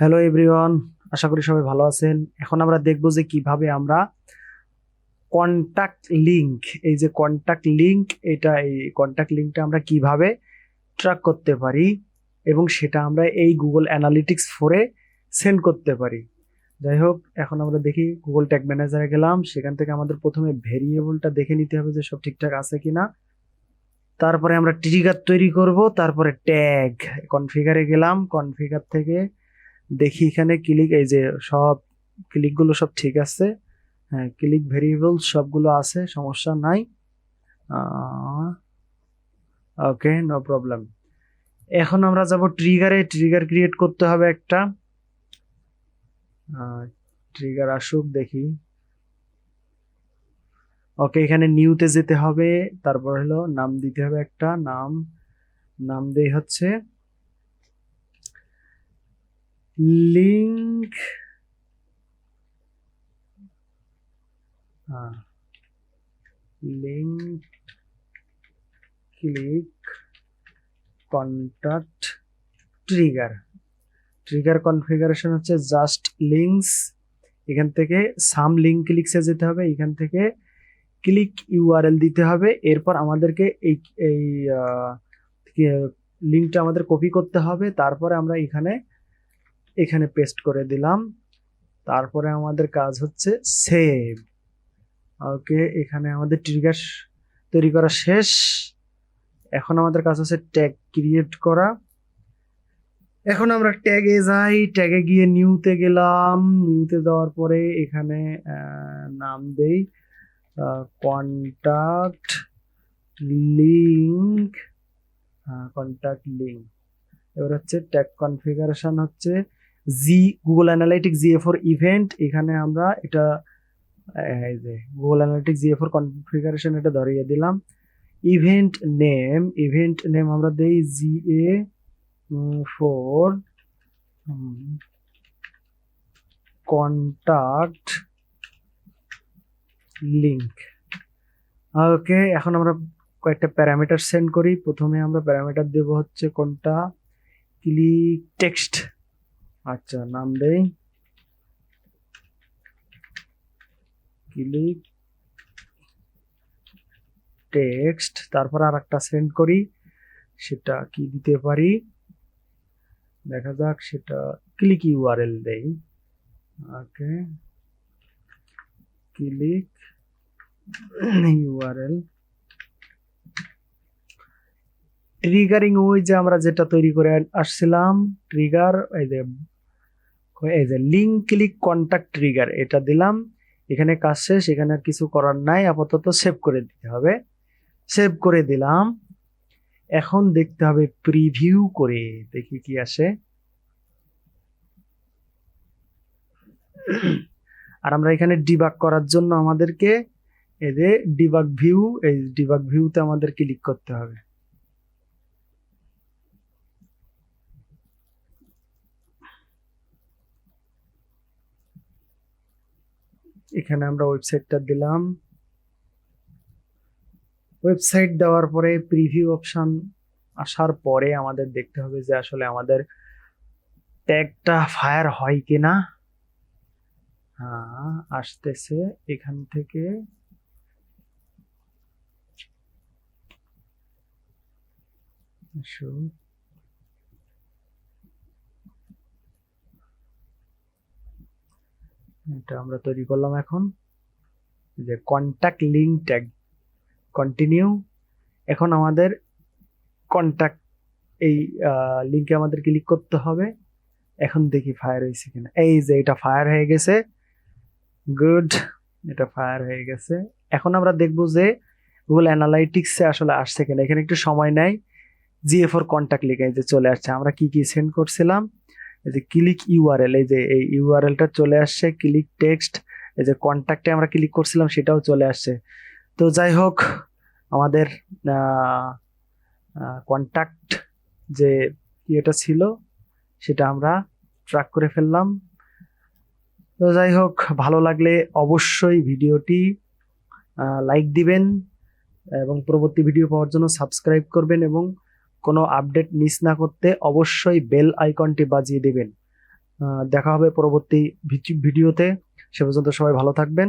Hello everyone, আশা করি সবাই ভালো আছেন। এখন আমরা দেখব যে কিভাবে আমরা কন্টাক্ট লিংক, এই যে কন্টাক্ট লিংক, এই কন্টাক্ট লিংকটা আমরা কিভাবে ট্র্যাক করতে পারি এবং সেটা আমরা এই গুগল অ্যানালিটিক্স ফোরে সেন্ড করতে পারি। যাই হোক, এখন আমরা দেখি গুগল ট্যাগ ম্যানেজারে গেলাম। সেখান থেকে আমাদের প্রথমে ভেরিয়েবলটা দেখে নিতে হবে যে সব ঠিকঠাক আছে কিনা। তারপরে আমরা ট্রিগার তৈরি করব, তারপরে ট্যাগ কনফিগারে গেলাম। কনফিগার থেকে দেখি এখানে ক্লিক, এই যে সব ক্লিকগুলো সব ঠিক আছে। হ্যাঁ, ক্লিক ভেরিয়েবল সবগুলো আছে, সমস্যা নাই। ওকে, নো প্রবলেম। এখন আমরা যাব ট্রিগারে। ট্রিগার ক্রিয়েট করতে হবে একটা। ট্রিগার আসুক দেখি। ওকে, এখানে নিউতে যেতে হবে। তারপর হলো নাম দিতে হবে একটা নাম। নাম দেই হচ্ছে link. Link click contact trigger. Trigger configuration হচ্ছে জাস্ট লিঙ্কস। এখান থেকে সাম লিঙ্ক ক্লিকসে যেতে হবে, এখান থেকে ক্লিক ইউআরএল দিতে হবে। এরপর আমাদেরকে এই এই লিঙ্কটা আমাদের কপি করতে হবে। তারপরে আমরা এখানে পেস্ট করে দিলাম। তারপরে আমাদের কাজ হচ্ছে সেভ। ওকে, এখানে আমাদের ট্রিগার তৈরি করা শেষ। এখন আমাদের কাজ হচ্ছে ট্যাগ ক্রিয়েট করা। এখন আমরা ট্যাগে যাই। ট্যাগে গিয়ে নিউতে গেলাম। নিউতে যাওয়ার পরে এখানে নাম দেই কন্টাক্ট লিংক। Contact link. এবার হচ্ছে ট্যাগ কনফিগারেশন হচ্ছে গুগল অ্যানালাইটিক্স GA4 ইভেন্ট। এখানে আমরা এটা এই যে গুগল অ্যানালাইটিক্স GA4 কনফিগারেশন এটা ধরিয়ে দিলাম। ইভেন্ট নেম আমরা দেই GA4 কন্টাক্ট লিংক। ওকে, এখন আমরা কয়েকটা প্যারামিটার সেন্ড করি। প্রথমে আমরা প্যারামিটার দেব হচ্ছে কোনটা, ক্লিক টেক্সট। আচ্ছা, নাম দেই ক্লিক টেক্সট। তারপর আর একটা সেন্ড করি, সেটা কি দিতে পারি দেখা যাক। সেটা ক্লিক ইউআরএল দেই। ওকে, ক্লিক ইউআরএল। ট্রিগারিং, ওই যে আমরা যেটা তৈরি করে আসছিলাম ট্রিগার, এই যে লিংক ক্লিক কন্টাক্ট ট্রিগার, এটা দিলাম। এখানে কাজ শেষ, এখানে আর কিছু করার নাই, আপাতত সেভ করে দিতে হবে। সেভ করে দিলাম। এখন দেখতে হবে প্রিভিউ করে, দেখি কি আসে। আর আমরা এখানে ডিবাগ করার জন্য আমাদেরকে এই যে ডিবাগ ভিউ, এই ডিবাগ ভিউতে আমাদের ক্লিক করতে হবে। এখানে আমরা ওয়েবসাইটটা দিলাম। ওয়েবসাইট দেওয়ার পরে প্রিভিউ অপশন আসার পরে আমাদের দেখতে হবে যে আসলে আমাদের ট্যাগটা ফায়ার হয় কিনা। হ্যাঁ, আসতেছে। এখান থেকে এটা আমরা তৈরি করলাম। এখন যে কন্টাক্ট লিংক ট্যাগ কন্টিনিউ। এখন আমাদের কন্টাক্ট এই লিংকে আমাদের ক্লিক করতে হবে। এখন দেখি ফায়ার হয়েছে কিনা। এই যে এটা ফায়ার হয়ে গেছে, গুড, এটা ফায়ার হয়ে গেছে। এখন আমরা দেখবো যে গুগল অ্যানালাইটিক্সে আসলে আসছে কিনা। এখানে একটু সময় নেয়। GA4 কন্টাক্ট লিঙ্ক এই যে চলে আসছে। আমরা কি কি সেন্ড করছিলাম, এই যে ক্লিক ইউআরএল, এই যে এই ইউআরএলটা চলে আসছে। ক্লিক টেক্সট, এই যে কন্টাক্টে আমরা ক্লিক করছিলাম সেটাও চলে আসছে। তো যাই হোক, আমাদের কন্টাক্ট যে ইয়েটা ছিল সেটা আমরা ট্র্যাক করে ফেললাম। তো যাই হোক, ভালো লাগলে অবশ্যই ভিডিওটি লাইক দিবেন এবং পরবর্তী ভিডিও পাওয়ার জন্য সাবস্ক্রাইব করবেন এবং কোনো আপডেট মিস না করতে অবশ্যই বেল আইকনটি বাজিয়ে দেবেন। দেখা হবে পরবর্তী ভিডিওতে। সে পর্যন্ত সবাই ভালো থাকবেন।